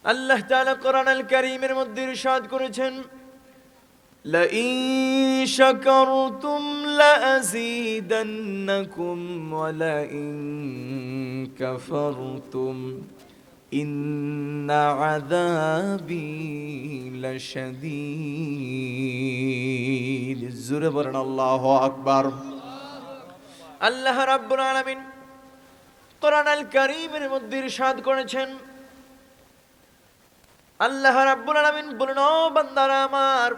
আল্লাহ তাআলা কোরআনুল কারীমের মধ্যে ইরশাদ করেছেন, লাইন শাকারতুম লাযীদান্নাকুম ওয়া লাইন কাফারতুম ইন্না আযাবি লাশাদীদ। জোরে বলেন আল্লাহু আকবার। আল্লাহ রাব্বুল আলামিন কোরআনুল কারীমের মধ্যে ইরশাদ করেছেন, আল্লাহ রাব্বুল আলামিন বলেন, ও বান্দারা আমার,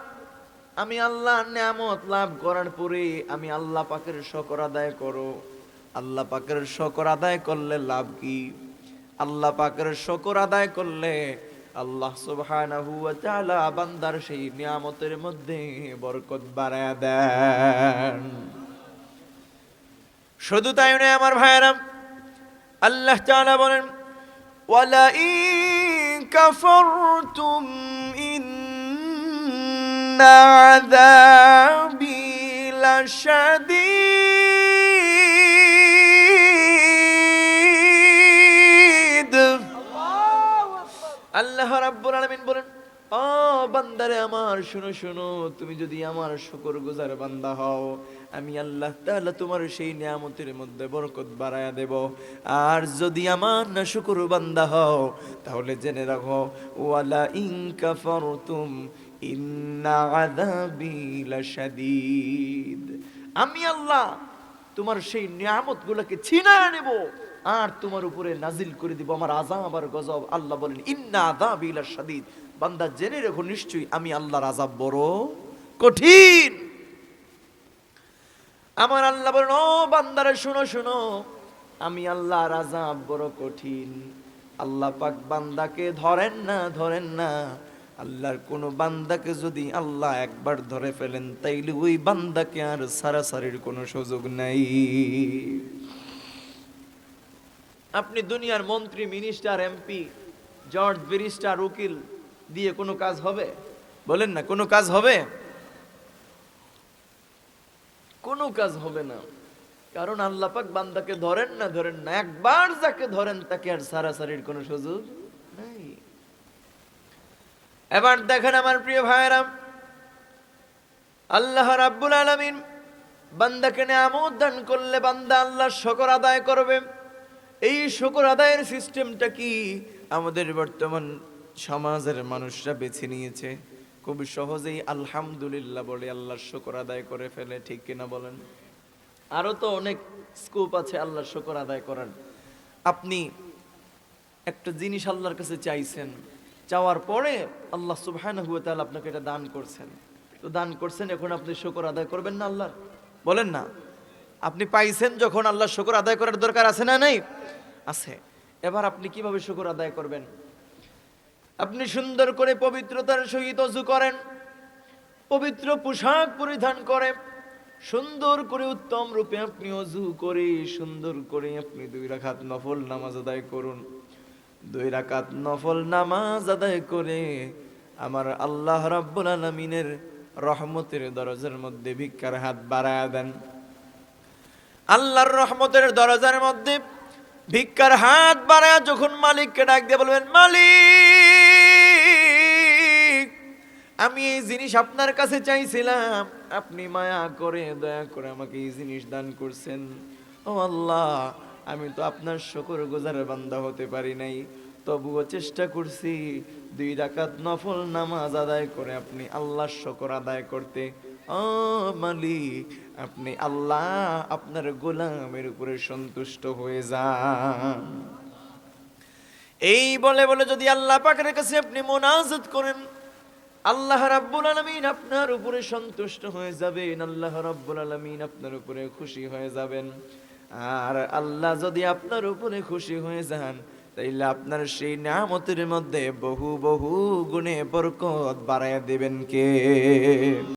আমি আল্লাহর নিয়ামত লাভ করার পরে আমি আল্লাহ পাকের শুকর আদায় করো। আল্লাহ পাকের শুকর আদায় করলে লাভ কি? আল্লাহ পাকের শুকর আদায় করলে আল্লাহ সুবহানাহু ওয়া তাআলা বান্দার সেই নিয়ামতের মধ্যে বরকত বাড়ায়া দেন। শুধু তাই নয় আমার ভাইয়েরা, আল্লাহ তাআলা বলেন, ওয়ালা ইন কাফারতুম ইন্না আযাবি লাশাদীদ। আল্লাহ রাব্বুল আলামিন বলেন, ও বান্দারে আমার, শুনো শুনো, তুমি যদি আমার শুকরগুজার বান্দা হও, আমি আল্লাহ তাআলা তোমার সেই নিয়ামতের মধ্যে বরকত বাড়ায়া দেব। আর যদি আমার না শুকর বান্দা হও, তাহলে জেনে রাখো, ওয়ালা ইন কাফারতুম ইন্না আযাবি লাশাদীদ। আমি আল্লাহ তোমার সেই নিয়ামতগুলোকে ছিনায় নেব আর তোমার উপরে নাজিল করে দিব আমার আযাব আর গজব। আল্লাহ বলেন, ইন্না আযাবি লাশাদীদ। বান্দা জেনে রেখো, নিশ্চয়ই আমি আল্লাহর আযাব বড় কঠিন। আমার আল্লাহ বলেন, ও বান্দারা শুনো শুনো, আমি আল্লাহর আযাব বড় কঠিন। আল্লাহ পাক বান্দাকে ধরেন না। আল্লাহর কোন বান্দাকে যদি আল্লাহ একবার ধরে ফেলেন, তাইলে ওই বান্দাকে আর সারাসারির কোনো সুযোগ নাই। আপনি দুনিয়ার মন্ত্রী, মিনিস্টার, এমপি, জজ, ব্যারিস্টার, উকিল দিয়ে কোনো কাজ হবে? বলেন না, কোনো কাজ হবে? কোনো কাজ হবে না। কারণ আল্লাহ পাক বান্দাকে ধরেন না, একবার যাকে ধরেন তাকে আর সারাসারির কোনো সুযোগ নাই। এবার দেখেন আমার প্রিয় ভাইয়েরা, আল্লাহ রাব্বুল আলামিন বান্দাকে নিয়ামত দান করলে বান্দা আল্লাহর শুকর আদায় করবে। এই শুকর আদায়ের সিস্টেমটা কি আমাদের বর্তমান সমাজের মানুষরা বেছে নিয়েছে। খুব সহজেই আলহামদুলিল্লাহ বলে আল্লাহর শুকর আদায় করে ফেলে, ঠিক কিনা বলেন? আরো তো অনেক স্কোপ আছে আল্লাহর শুকর আদায় করার। আপনি একটা জিনিস আল্লাহর কাছে চাইছেন, চাওয়ার পরে আল্লাহ সুবহানাহু ওয়া তাআলা আপনাকে এটা দান করছেন, তো দান করছেন, এখন আপনি শুকর আদায় করবেন না আল্লাহর? বলেন না। আপনি পাইছেন যখন, আল্লাহর শুকর আদায় করার দরকার আছে না নাই? আছে। এবার আপনি কিভাবে শুকর আদায় করবেন? আপনি সুন্দর করে পবিত্রতার সহিত ওযু করেন, পবিত্র পোশাক পরিধান করে, সুন্দর করে উত্তম রূপে আপনি ওযু করে সুন্দর করে আপনি 2 রাকাত নফল নামাজ আদায় করুন। 2 রাকাত নফল নামাজ আদায় করে আমার আল্লাহ রাব্বুল আলামিনের রহমতের দরজার মধ্যে ভিক্ষার হাত বাড়ায়া দেন। আল্লাহর রহমতের দরজার মধ্যে ভিক্ষার হাত বাড়ায়া যখন মালিককে ডাক দিয়ে বলবেন, মালিক, আমি এই জিনিস আপনার কাছে চাইছিলাম, আপনি মায়া করে দয়া করে আমাকে এই জিনিস দান করছেন। ও আল্লাহ, আমি তো আপনার শুকরগুজার বান্দা হতে পারি নাই, তবুও চেষ্টা করছি 2 রাকাত নফল নামাজ আদায় করে আপনি আল্লাহর শুকর আদায় করতে। ও মালিক, আপনি আল্লাহ আপনার গোলামের উপরে সন্তুষ্ট হয়ে যান। এই বলে বলে যদি আল্লাহ পাকের কাছে আপনি মুনাজাত করেন, আল্লাহ রাব্বুল আলামিন আপনার উপরে সন্তুষ্ট হয়ে যাবেন, আল্লাহ রাব্বুল আলামিন আপনার উপরে খুশি হয়ে যাবেন। আর আল্লাহ যদি আপনার উপরে খুশি হয়ে যান, তাইলে আপনার সেই নিয়ামতের মধ্যে বহু বহু গুণে বরকত বাড়ায়া দিবেন কে?